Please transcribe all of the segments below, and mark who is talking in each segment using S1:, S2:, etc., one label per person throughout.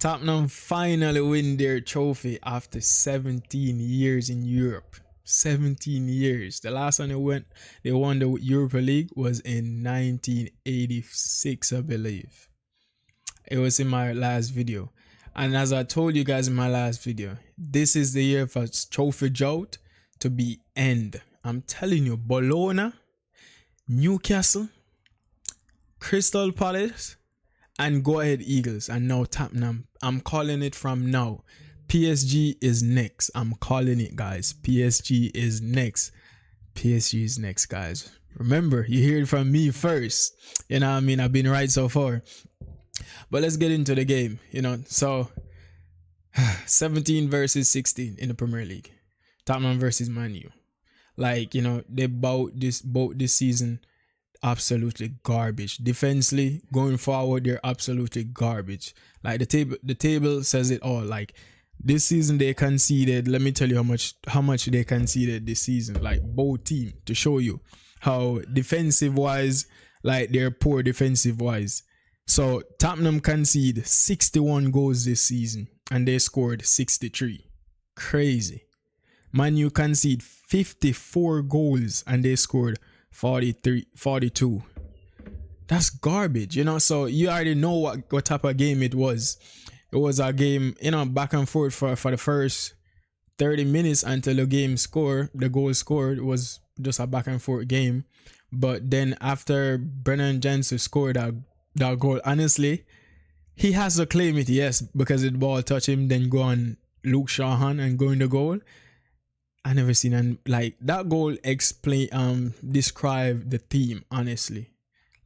S1: Tottenham finally win their trophy after 17 years in Europe. 17 years. The last time they won the Europa League was in 1986, I believe. It was in my last video. And as I told you guys in my last video, this is the year for trophy drought to be end. I'm telling you, Bologna, Newcastle, Crystal Palace, and go ahead Eagles, and now Tottenham. I'm calling it from now. PSG is next. I'm calling it, guys. PSG is next. PSG is next, guys. Remember, you hear it from me first. You know what I mean? I've been right so far. But let's get into the game, you know. So 17 versus 16 in the Premier League. Tottenham versus Man U. Like, you know, they both this season absolutely garbage. Defensively, going forward, they're absolutely garbage. Like the table says it all. Like this season they conceded, let me tell you how much they conceded this season. Like both teams, to show you how defensive wise, like they're poor defensive wise. So Tottenham conceded 61 goals this season and they scored 63. Crazy. Man U conceded 54 goals and they scored 42. That's garbage, you know. So you already know what type of game it was. It was a game, you know, back and forth for the first 30 minutes until the goal scored was just a back and forth game. But then after Brennan Johnson scored that goal, honestly, he has to claim it, yes, because the ball touched him, then go on Luke Shahan and go in the goal. I never seen, and like that goal describe the team, honestly.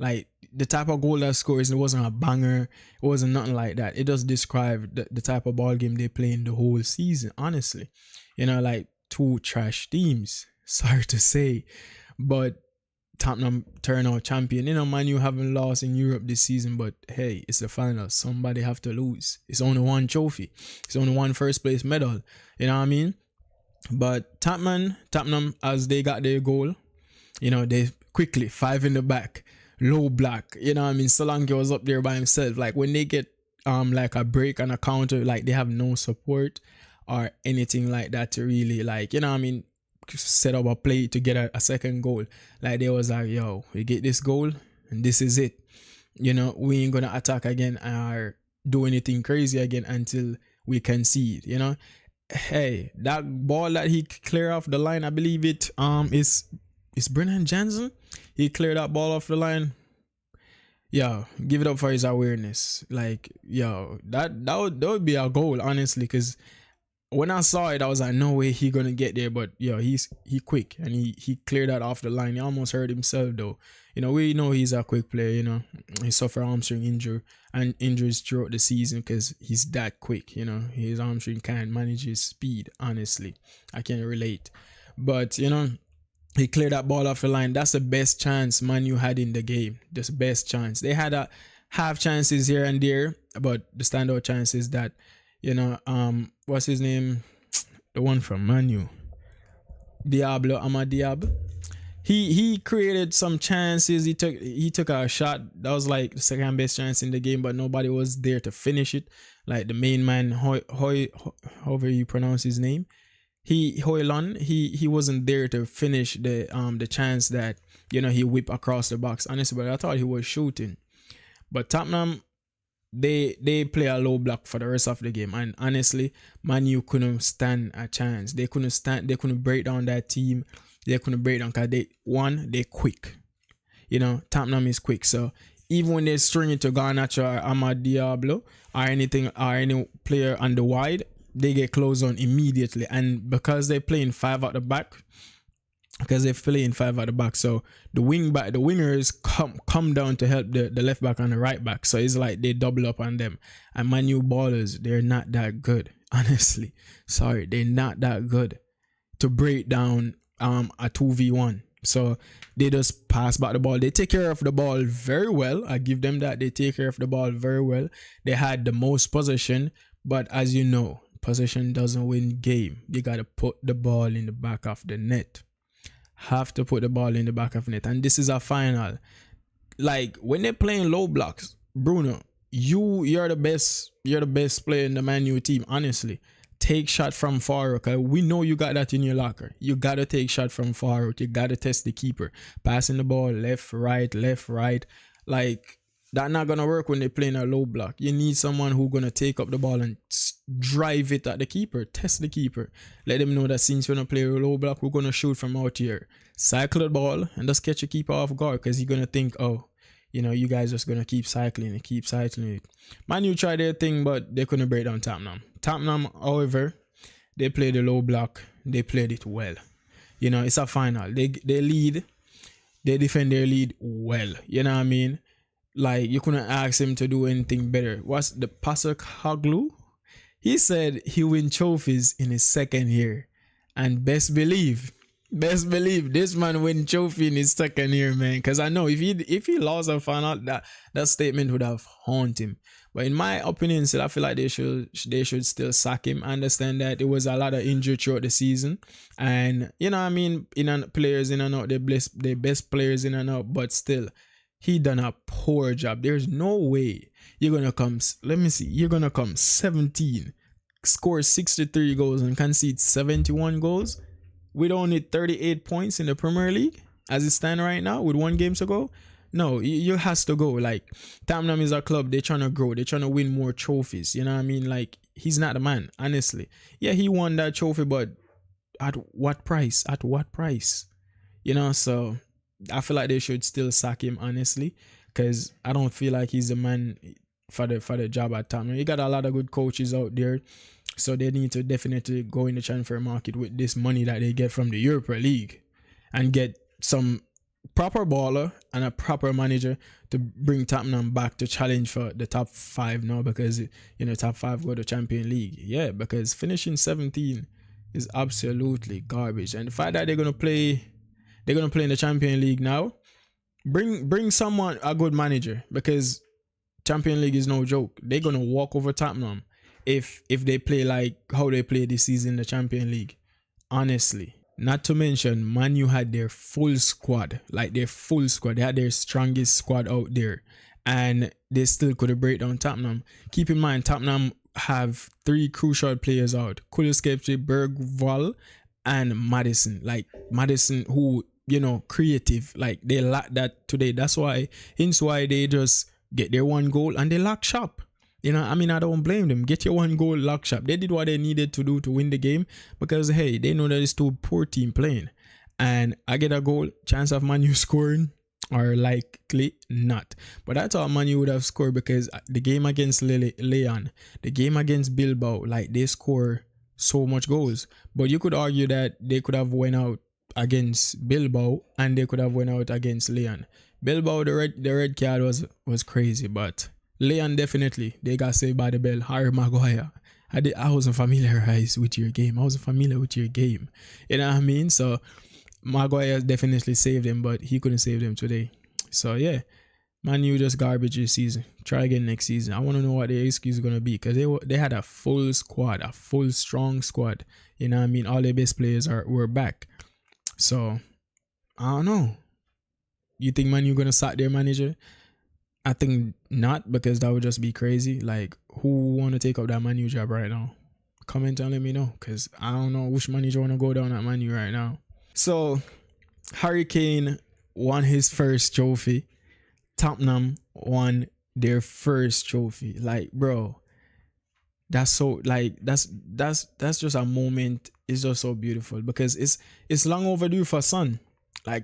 S1: Like the type of goal that scores, it wasn't a banger, it wasn't nothing like that. It does describe the type of ball game they play in the whole season, honestly. You know, like two trash teams, sorry to say. But Tottenham turn out champion. You know, Man U haven't lost in Europe this season, but hey, it's the final. Somebody have to lose. It's only one trophy. It's only one first place medal. You know what I mean? But Tottenham, as they got their goal, you know, they quickly 5 in the back, low block. You know what I mean? Solanke was up there by himself. Like when they get like a break and a counter, like they have no support or anything like that to really, like, you know what I mean, set up a play to get a second goal. Like they was like, yo, we get this goal and this is it. You know, we ain't gonna attack again or do anything crazy again until we concede, you know. Hey, that ball that he cleared off the line, I believe it is Brennan Johnson. He cleared that ball off the line. Yo, give it up for his awareness. Like, yo, that would be a goal, honestly, because when I saw it, I was like, no way he gonna get there. But yo, he quick and he cleared that off the line. He almost hurt himself though. You know, we know he's a quick player. You know, he suffered hamstring injury and injuries throughout the season because he's that quick. You know, his hamstring can't manage his speed. Honestly, I can't relate. But you know, he cleared that ball off the line. That's the best chance Man U had in the game. Just best chance. They had a half chances here and there, but the standout chances that, you know, what's his name? The one from Man U. Amad Diallo. He created some chances. He took a shot that was like the second best chance in the game, but nobody was there to finish it. Like the main man, however you pronounce his name, Højlund, he wasn't there to finish the chance that, you know, he whipped across the box. Honestly, but I thought he was shooting. But Tottenham, they play a low block for the rest of the game, and honestly, Man U couldn't stand a chance. They couldn't break down that team. They couldn't break down because they're quick. You know, Tottenham is quick. So even when they string it to Garnacho or Amad Diallo or anything or any player on the wide, they get closed on immediately. And because they're playing 5 at the back, so the wingers come down to help the left back and the right back. So it's like they double up on them. And Man U ballers, they're not that good. Honestly, sorry, they're not that good to break down a 2v1. So they just pass back the ball. They take care of the ball very well. I give them that. They take care of the ball very well. They had the most possession, but as you know, possession doesn't win game. You got to put the ball in the back of the net. Have to put the ball in the back of the net. And this is a final. Like when they're playing low blocks, Bruno, you're the best. You're the best player in the Man U team. Honestly, take shot from far out. We know you got that in your locker. You gotta take shot from far out. You gotta test the keeper. Passing the ball left, right. Like that not gonna work when they're playing a low block. You need someone who's gonna take up the ball and drive it at the keeper. Test the keeper. Let them know that since we're gonna play a low block, we're gonna shoot from out here. Cycle the ball and just catch a keeper off guard because he's gonna think, oh, you guys just gonna keep cycling it. Man U tried their thing, but they couldn't break down Tottenham. Tottenham, however, they played the low block. They played it well. It's a final. They lead. They defend their lead well. You know what I mean? Like, you couldn't ask him to do anything better. What's the Pastor Haglu? He said he win trophies in his second year. And best believe this man win trophy in his second year, man. Because I know if he lost a final, that statement would have haunted him. But in my opinion, still, I feel like they should still sack him. I understand that it was a lot of injury throughout the season, and players in and out, they best players in and out, but still, he done a poor job. There's no way you're gonna come. Let me see. You're gonna come 17, score 63 goals and concede 71 goals with only 38 points in the Premier League as it stands right now with 1 game to go. No, you has to go. Like, Tottenham is a club. They're trying to grow. They're trying to win more trophies. You know what I mean? Like, he's not the man, honestly. Yeah, he won that trophy, but at what price? So I feel like they should still sack him, honestly, because I don't feel like he's the man for the job at Tottenham. You got a lot of good coaches out there, so they need to definitely go in the transfer market with this money that they get from the Europa League and get some proper baller and a proper manager to bring Tottenham back to challenge for the top 5 now, because top 5 go to Champions League. Yeah, because finishing 17 is absolutely garbage, and the fact that they're gonna play in the Champions League now, bring someone, a good manager, because Champions League is no joke. They're gonna walk over Tottenham if they play like how they play this season in the Champions League, honestly. Not to mention, Man U had their full squad. They had their strongest squad out there, and they still could have break down Tottenham. Keep in mind, Tottenham have 3 crucial players out: Kulusevski, Bergvall, and Madison. Madison, who, creative. They lack that today. That's why they just get their 1 goal and they lock shop. I don't blame them. Get your 1 goal, lock shop. They did what they needed to do to win the game, because, hey, they know that it's too poor team playing. And I get a goal, chance of Man U scoring, or likely not. But I thought Man U would have scored, because the game against Leon, the game against Bilbao, they score so much goals. But you could argue that they could have went out against Bilbao and they could have went out against Leon. Bilbao, the red card was crazy, but Leon, definitely, they got saved by the bell. Harry Maguire. I wasn't familiarized with your game. You know what I mean? So Maguire definitely saved him, but he couldn't save them today. So yeah, Man U just garbage this season. Try again next season. I want to know what their excuse is going to be, because they had a full squad, a full strong squad. You know what I mean? All their best players were back. So I don't know. You think Man U going to sack their manager? I think not, because that would just be crazy. Who want to take up that Man U job right now? Comment and let me know, because I don't know which manager want to go down at Man U right now. So Harry Kane won his first trophy. Tottenham won their first trophy. Bro, that's so that's just a moment. It's just so beautiful, because it's long overdue for Son.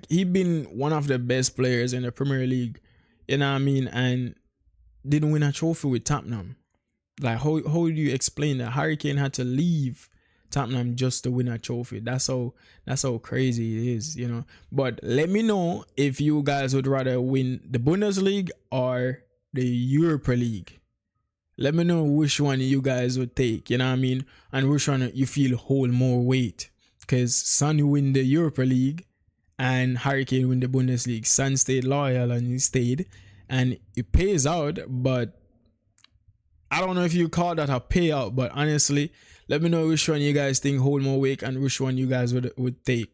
S1: He been one of the best players in the Premier League. You know what I mean? And didn't win a trophy with Tottenham. How do you explain that? Harry Kane had to leave Tottenham just to win a trophy. That's how crazy it is, But let me know if you guys would rather win the Bundesliga or the Europa League. Let me know which one you guys would take, you know what I mean? And which one you feel hold more weight. Because Son win the Europa League and Harry Kane win the Bundesliga. Son stayed loyal and he stayed, and it pays out, but I don't know if you call that a payout. But honestly, let me know which one you guys think hold more weight and which one you guys would take.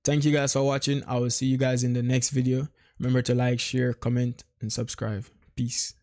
S1: Thank you guys for watching. I will see you guys in the next video. Remember to like, share, comment, and subscribe. Peace.